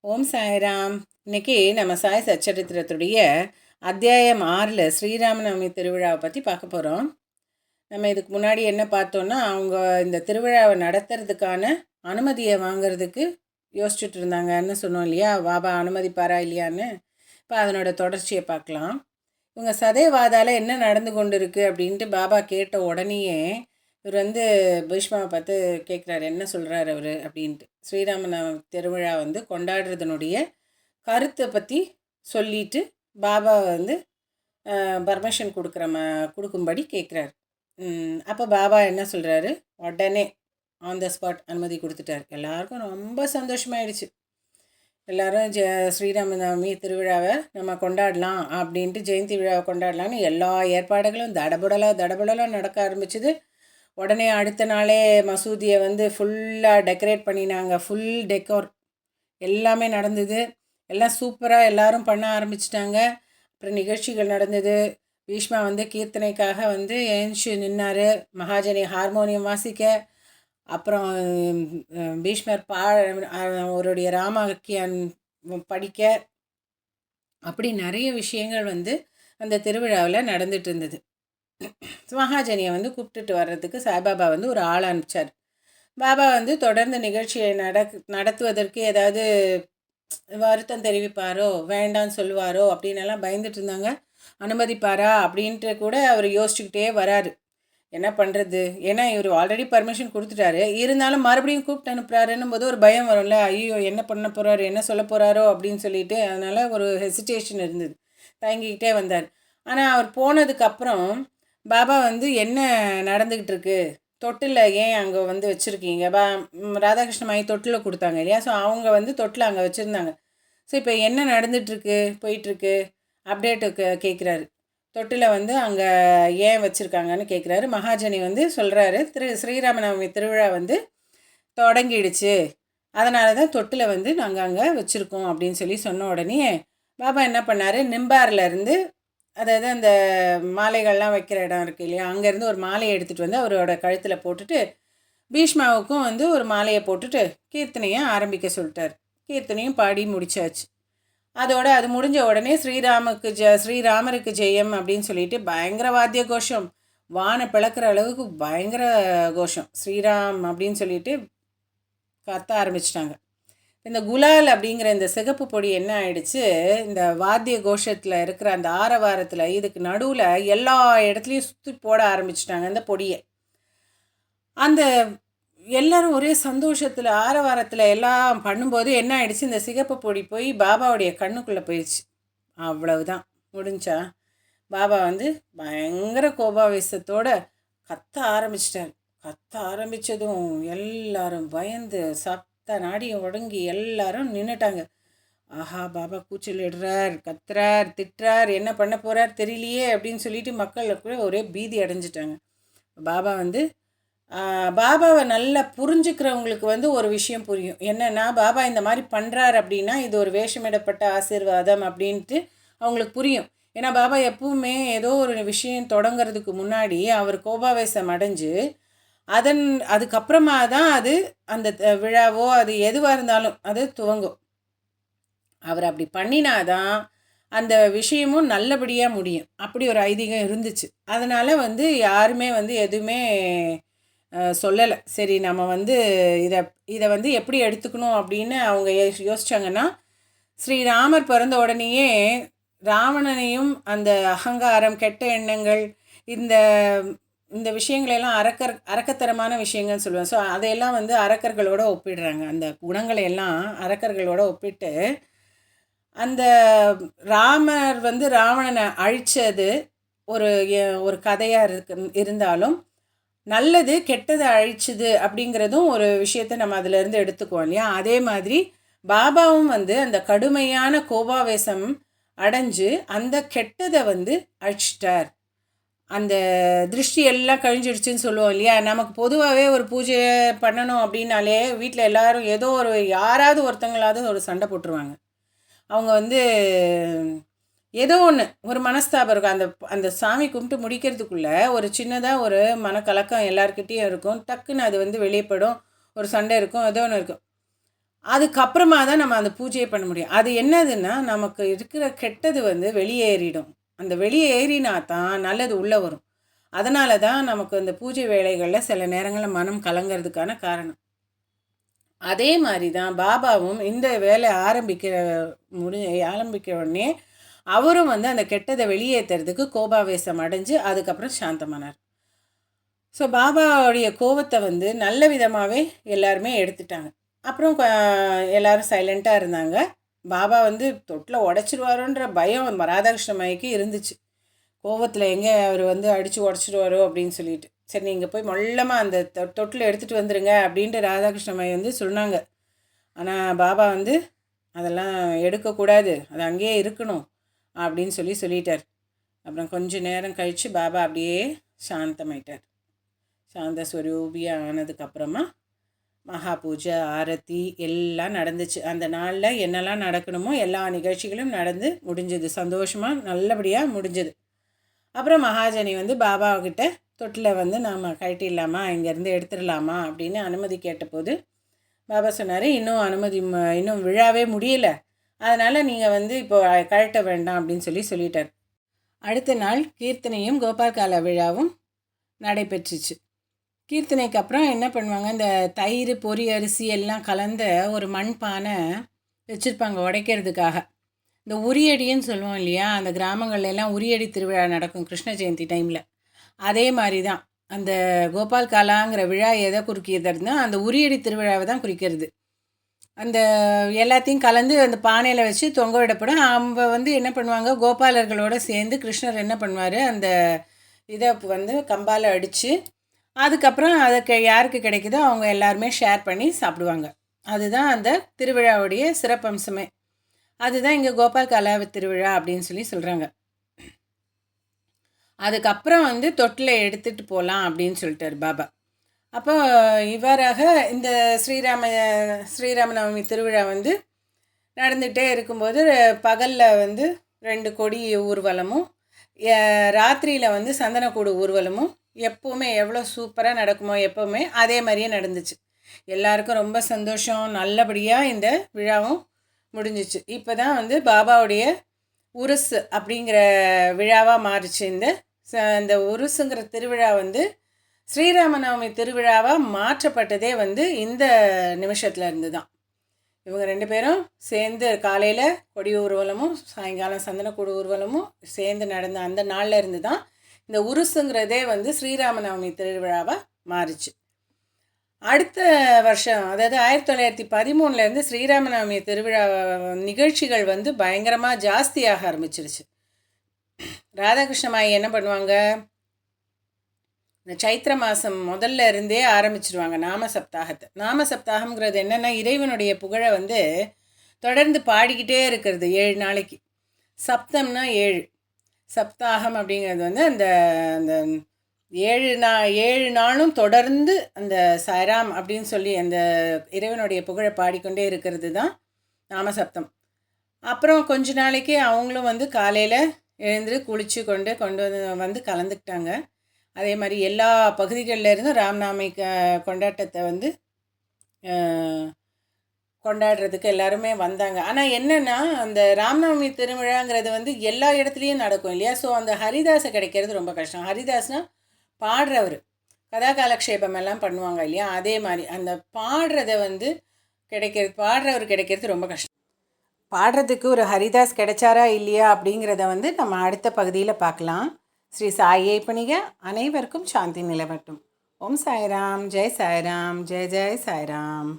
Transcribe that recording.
ஓம் சாய்ராம். இன்னைக்கு நம்ம சாய் சச்சரித்திரத்துடைய அத்தியாயம் 6ல் ஸ்ரீராமநவமி திருவிழாவை பற்றி பார்க்க போகிறோம். நம்ம இதுக்கு முன்னாடி என்ன பார்த்தோன்னா, அவங்க இந்த திருவிழாவை நடத்துறதுக்கான அனுமதியை வாங்கிறதுக்கு யோசிச்சுட்டு இருந்தாங்கன்னு சொன்னோம் இல்லையா, பாபா அனுமதிப்பாரா இல்லையான்னு. இப்போ அதனோட தொடர்ச்சியை பார்க்கலாம். இவங்க சதைவாதால் என்ன நடந்து கொண்டு இருக்குது அப்படின்ட்டு பாபா கேட்ட உடனேயே இவர் பீஷ்மாவை பார்த்து கேட்குறாரு, என்ன சொல்கிறார் அவர் அப்படின்ட்டு. ஸ்ரீராமநவமி திருவிழா கொண்டாடுறதுனுடைய கருத்தை பற்றி சொல்லிட்டு பாபா பர்மிஷன் கொடுக்கும்படி கேட்குறாரு. அப்போ பாபா என்ன சொல்கிறாரு, உடனே ஆன் த ஸ்பாட் அனுமதி கொடுத்துட்டார். எல்லாருக்கும் ரொம்ப சந்தோஷமாயிடுச்சு. எல்லோரும் ஸ்ரீராமநவமி திருவிழாவை நம்ம கொண்டாடலாம் அப்படின்ட்டு, ஜெயந்தி விழாவை கொண்டாடலான்னு எல்லா ஏற்பாடுகளும் தடபுடலாக நடக்க ஆரம்பிச்சுது. உடனே அடுத்த நாளே மசூதியை ஃபுல்லாக டெக்கரேட் பண்ணினாங்க. ஃபுல் டெக்கோர் எல்லாமே நடந்தது. எல்லாம் சூப்பராக எல்லோரும் பண்ண ஆரம்பிச்சிட்டாங்க. அப்புறம் நிகழ்ச்சிகள் நடந்தது. பீஷ்மா கீர்த்தனைக்காக எழுந்துச்சு நின்னார். மகாஜனி ஹார்மோனியம் வாசிக்க, அப்புறம் பீஷ்மர் அவருடைய ராமாக்கியான் படிக்க, அப்படி நிறைய விஷயங்கள் அந்த திருவிழாவில் நடந்துட்டு இருந்தது. மகாஜனியை கூப்பிட்டுட்டு வர்றதுக்கு சாய்பாபா ஒரு ஆள் அனுப்பிச்சார். பாபா தொடர்ந்து நிகழ்ச்சியை நடத்துவதற்கு ஏதாவது வருத்தம் தெரிவிப்பாரோ, வேண்டான்னு சொல்லுவாரோ அப்படின்னெல்லாம் பயந்துட்டு இருந்தாங்க. அனுமதிப்பாரா அப்படின்ட்டு கூட அவர் யோசிச்சுக்கிட்டே வராரு. என்ன பண்ணுறது, ஏன்னா இவர் ஆல்ரெடி பர்மிஷன் கொடுத்துட்டாரு. இருந்தாலும் மறுபடியும் கூப்பிட்டு அனுப்புகிறாருன்னும் போது ஒரு பயம் வரும்ல, ஐயோ என்ன பண்ண போகிறாரு, என்ன சொல்ல போகிறாரோ அப்படின்னு சொல்லிட்டு. அதனால் ஒரு ஹெசிடேஷன் இருந்தது. தயங்கிக்கிட்டே வந்தார். ஆனால் அவர் போனதுக்கப்புறம் பாபா என்ன நடந்துக்கிட்டு இருக்கு, தொட்டில் ஏன் அங்கே வச்சுருக்கீங்க, ராதாகிருஷ்ண மாயி தொட்டில் கொடுத்தாங்க இல்லையா, ஸோ அவங்க தொட்டில் அங்கே வச்சுருந்தாங்க. ஸோ இப்போ என்ன நடந்துகிட்ருக்கு, போயிட்டுருக்கு அப்டேட்டு கேட்குறாரு. தொட்டில் அங்கே ஏன் வச்சுருக்காங்கன்னு கேட்குறாரு. மகாஜனி சொல்கிறாரு, ஸ்ரீராமநவமி திருவிழா தொடங்கிடுச்சு, அதனால தான் தொட்டில் நாங்கள் அங்கே வச்சுருக்கோம் அப்படின்னு சொன்ன உடனே பாபா என்ன பண்ணார், நிம்பார்லேருந்து, அதாவது அந்த மாலைகள்லாம் வைக்கிற இடம் இருக்குது இல்லையா, அங்கேருந்து ஒரு மாலையை எடுத்துகிட்டு அவரோட கழுத்தில் போட்டுட்டு, பீஷ்மாவுக்கும் ஒரு மாலையை போட்டுட்டு கீர்த்தனையை ஆரம்பிக்க சொல்லிட்டார். கீர்த்தனையும் பாடி முடிச்சாச்சு. அதோடு அது முடிஞ்ச உடனே ஸ்ரீராமருக்கு ஜெயம் அப்படின்னு சொல்லிட்டு பயங்கர வாத்திய கோஷம், வானை பிளக்கிற அளவுக்கு பயங்கர கோஷம், ஸ்ரீராம் அப்படின்னு சொல்லிட்டு கத்த ஆரம்பிச்சிட்டாங்க. இந்த குலால் அப்படிங்கிற இந்த சிகப்பு பொடி என்ன ஆயிடுச்சு, இந்த வாத்திய கோஷத்தில் இருக்கிற அந்த ஆரவாரத்தில் இதுக்கு நடுவில் எல்லா இடத்துலையும் சுற்றி போட ஆரம்பிச்சிட்டாங்க அந்த பொடியை. அந்த எல்லோரும் ஒரே சந்தோஷத்தில் ஆரவாரத்தில் எல்லாம் பண்ணும்போது என்ன ஆயிடுச்சு, இந்த சிகப்பு பொடி போய் பாபாவுடைய கண்ணுக்குள்ளே போயிடுச்சு. அவ்வளவுதான், முடிஞ்சா. பாபா பயங்கர கோபாவேசத்தோடு கத்த ஆரம்பிச்சிட்டார். கத்த ஆரம்பித்ததும் எல்லாரும் பயந்து நாடியும் ஒடுங்கி எல்லாரும் நின்றுட்டாங்க. ஆஹா, பாபா கூச்சல் இடுறார், கத்துறார், திட்டுறார், என்ன பண்ண போகிறார் தெரியலையே அப்படின்னு சொல்லிட்டு மக்களுக்கு ஒரே பீதி அடைஞ்சிட்டாங்க. பாபா பாபாவை நல்லா புரிஞ்சுக்கிறவங்களுக்கு ஒரு விஷயம் புரியும். என்னென்னா, பாபா இந்த மாதிரி பண்ணுறார் அப்படின்னா இது ஒரு வேஷமிடப்பட்ட ஆசீர்வாதம் அப்படின்ட்டு அவங்களுக்கு புரியும். ஏன்னா பாபா எப்பவுமே ஏதோ ஒரு விஷயம் தொடங்கிறதுக்கு முன்னாடி அவர் கோபாவேசம் அடைஞ்சு அதுக்கப்புறமா தான் அது அந்த விழாவோ அது எதுவாக இருந்தாலும் அது துவங்கும். அவர் அப்படி பண்ணினாதான் அந்த விஷயமும் நல்லபடியாக முடியும். அப்படி ஒரு ஐதீகம் இருந்துச்சு. அதனால் யாருமே எதுவுமே சொல்லலை. சரி, நம்ம இதை எப்படி எடுத்துக்கணும் அப்படின்னு அவங்க யோசித்தாங்கன்னா, ஸ்ரீராமர் பிறந்த உடனேயே ராவணனையும் அந்த அகங்காரம், கெட்ட எண்ணங்கள், இந்த இந்த விஷயங்களெல்லாம் அரக்கத்தரமான விஷயங்கள்னு சொல்லுவேன். ஸோ அதையெல்லாம் அரக்கர்களோடு ஒப்பிடுறாங்க. அந்த குணங்களை எல்லாம் அரக்கர்களோடு ஒப்பிட்டு அந்த ராமர் ராவணனை அழித்தது ஒரு கதையாக இருந்தாலும், நல்லது கெட்டதை அழிச்சுது அப்படிங்கிறதும் ஒரு விஷயத்தை நம்ம அதிலேருந்து எடுத்துக்குவோம் இல்லையா. அதே மாதிரி பாபாவும் அந்த கடுமையான கோபாவேசம் அடைஞ்சு அந்த கெட்டதை அழிச்சிட்டார். அந்த திருஷ்டி எல்லாம் கழிஞ்சிடுச்சுன்னு சொல்லுவோம் இல்லையா. நமக்கு பொதுவாகவே ஒரு பூஜை பண்ணணும் அப்படின்னாலே வீட்டில் எல்லோரும் ஏதோ யாராவது ஒருத்தங்களாவது ஒரு சண்டை போட்டுருவாங்க. அவங்க ஏதோ ஒன்று ஒரு மனஸ்தாபம் இருக்கும். அந்த சாமி கும்பிட்டு முடிக்கிறதுக்குள்ளே ஒரு சின்னதாக ஒரு மனக்கலக்கம் எல்லாருக்கிட்டேயும் இருக்கும். டக்குன்னு அது வெளியப்படும். ஒரு சண்டை இருக்கும், ஏதோ ஒன்று இருக்கும். அதுக்கப்புறமா தான் நம்ம அந்த பூஜையை பண்ண முடியும். அது என்னதுன்னா, நமக்கு இருக்கிற கெட்டது வந்து வெளியேறிடும். அந்த வெளியேறினா தான் நல்லது உள்ளே வரும். அதனால தான் நமக்கு அந்த பூஜை வேளைகளில் சில நேரங்களில் மனம் கலங்கிறதுக்கான காரணம். அதே மாதிரி தான் பாபாவும் இந்த வேலை ஆரம்பிக்க உடனே அவரும் வந்து அந்த கெட்டதை வெளியேற்றுறதுக்கு கோபாவேசம் அடைஞ்சு அதுக்கப்புறம் சாந்தமானார். ஸோ பாபாவுடைய கோபத்தை வந்து நல்ல விதமாகவே எல்லாருமே எடுத்துட்டாங்க. அப்புறம் எல்லோரும் சைலண்ட்டாக இருந்தாங்க. பாபா வந்து தொட்டில் உடச்சிடுவாரோன்ற பயம் ராதாகிருஷ்ண மாய்க்கு இருந்துச்சு. கோவத்தில் எங்கே அவர் வந்து அடித்து உடச்சிடுவாரோ அப்படின்னு சொல்லிட்டு, சரி நீங்கள் போய் மொல்லமாக அந்த தொட்டில் எடுத்துகிட்டு வந்துடுங்க அப்படின்ட்டு ராதாகிருஷ்ண மாய் வந்து சொன்னாங்க. ஆனால் பாபா வந்து அதெல்லாம் எடுக்கக்கூடாது, அது அங்கேயே இருக்கணும் அப்படின்னு சொல்லிட்டார். அப்புறம் கொஞ்சம் நேரம் கழித்து பாபா அப்படியே சாந்தமாயிட்டார். சாந்த ஸ்வரூபியாக ஆனதுக்கப்புறமா மகா பூஜை, ஆரத்தி எல்லாம் நடந்துச்சு. அந்த நாளில் என்னெல்லாம் நடக்கணுமோ எல்லா நிகழ்ச்சிகளும் நடந்து முடிஞ்சது. சந்தோஷமாக நல்லபடியாக முடிஞ்சது. அப்புறம் மகாஜனி வந்து பாபாக்கிட்ட தொட்டில் வந்து நாம் கழட்டிடலாமா, இங்கேருந்து எடுத்துடலாமா அப்படின்னு அனுமதி கேட்டபோது பாபா சொன்னார், இன்னும் விழாவே முடியலை, அதனால் நீங்கள் வந்து இப்போ கழட்ட வேண்டாம் அப்படின்னு சொல்லிட்டார். அடுத்த நாள் கீர்த்தனையும் கோபால்கால விழாவும் நடைபெற்றுச்சு. கீர்த்தனைக்கு அப்புறம் என்ன பண்ணுவாங்க, இந்த தயிர் பொரி அரிசி எல்லாம் கலந்த ஒரு மண் பானை வச்சுருப்பாங்க உடைக்கிறதுக்காக. இந்த உரியடின்னு சொல்லுவோம் இல்லையா, அந்த கிராமங்கள்லாம் உரியடி திருவிழா நடக்கும் கிருஷ்ண ஜெயந்தி டைமில். அதே மாதிரி தான் அந்த கோபால் காலாங்கிற விழா எதை குறிக்கிறதுனா அந்த உரியடி திருவிழாவை தான் குறிக்கிறது. அந்த எல்லாத்தையும் கலந்து அந்த பானையில் வச்சு தொங்க விடப்படும். அவங்க வந்து என்ன பண்ணுவாங்க, கோபாலர்களோடு சேர்ந்து கிருஷ்ணர் என்ன பண்ணுவார், அந்த இதை வந்து கம்பால் அடித்து அதுக்கப்புறம் அதுக்கு யாருக்கு கிடைக்குதோ அவங்க எல்லாருமே ஷேர் பண்ணி சாப்பிடுவாங்க. அதுதான் அந்த திருவிழாவுடைய சிறப்பம்சமே. அதுதான் இங்கே கோபால் கால திருவிழா அப்படின்னு சொல்கிறாங்க. அதுக்கப்புறம் வந்து தொட்டில் எடுத்துகிட்டு போகலாம் அப்படின்னு சொல்லிட்டார் பாபா. அப்போ இவ்வாறாக இந்த ஸ்ரீராமநவமி திருவிழா வந்து நடந்துகிட்டே இருக்கும்போது பகலில் வந்து 2 கொடி ஊர்வலமும், ராத்திரியில் வந்து சந்தனக்கூடு ஊர்வலமும் எப்போவுமே எவ்வளோ சூப்பராக நடக்குமோ எப்போவுமே அதே மாதிரியே நடந்துச்சு. எல்லாருக்கும் ரொம்ப சந்தோஷம். நல்லபடியாக இந்த விழாவும் முடிஞ்சிச்சு. இப்போ தான் வந்து பாபாவுடைய உருசு அப்படிங்கிற விழாவாக மாறிச்சு. இந்த உருசுங்கிற திருவிழா வந்து ஸ்ரீராமநவமி திருவிழாவாக மாற்றப்பட்டதே வந்து இந்த நிமிஷத்தில் இருந்து தான். இவங்க 2 பேரும் சேர்ந்து காலையில் கொடி ஊர்வலமும் சாயங்காலம் சந்தனக்கூடு ஊர்வலமும் சேர்ந்து நடந்த அந்த நாளில் இருந்து தான் இந்த உருசுங்கிறதே வந்து ஸ்ரீராமநவமி திருவிழாவாக மாறிச்சு. அடுத்த வருஷம், அதாவது 1913 ஸ்ரீராமநவமி திருவிழா நிகழ்ச்சிகள் வந்து பயங்கரமாக ஜாஸ்தியாக ஆரம்பிச்சிருச்சு. ராதாகிருஷ்ணமாயி என்ன பண்ணுவாங்க, இந்த சைத்திர மாதம் முதல்ல இருந்தே ஆரம்பிச்சிடுவாங்க நாம சப்தாகத்தை. நாம சப்தாகம்ங்கிறது என்னென்னா, இறைவனுடைய புகழை வந்து தொடர்ந்து பாடிக்கிட்டே இருக்கிறது 7 நாளைக்கு. சப்தம்னா 7, சப்தாகம் அப்படிங்கிறது வந்து அந்த அந்த 7 நாளும் தொடர்ந்து அந்த சாய்ராம் அப்படின்னு சொல்லி அந்த இறைவனுடைய புகழை பாடிக்கொண்டே இருக்கிறது தான் நாமசப்தம். அப்புறம் கொஞ்ச நாளைக்கு அவங்களும் வந்து காலையில் எழுந்து குளித்து கொண்டு வந்து கலந்துக்கிட்டாங்க. அதே மாதிரி எல்லா பகுதிகளில் ராம்நாமி கொண்டாட்டத்தை வந்து கொண்டாடுறதுக்கு எல்லாருமே வந்தாங்க. ஆனால் என்னென்னா, அந்த ராம்நவமி திருவிழாங்கிறது வந்து எல்லா இடத்துலையும் நடக்கும் இல்லையா. ஸோ அந்த ஹரிதாஸை கிடைக்கிறது ரொம்ப கஷ்டம். ஹரிதாஸ்னால் பாடுறவர், கதா காலக்ஷேபம் எல்லாம் பண்ணுவாங்க இல்லையா, அதே மாதிரி அந்த பாடுறதை வந்து பாடுறவர் கிடைக்கிறது ரொம்ப கஷ்டம். பாடுறதுக்கு ஒரு ஹரிதாஸ் கிடைச்சாரா இல்லையா அப்படிங்கிறத வந்து நம்ம அடுத்த பகுதியில் பார்க்கலாம். ஸ்ரீ சாயை பணிக. அனைவருக்கும் சாந்தி நிலவட்டும். ஓம் சாய்ராம், ஜெய் சாய்ராம், ஜெய் ஜெய் சாய்ராம்.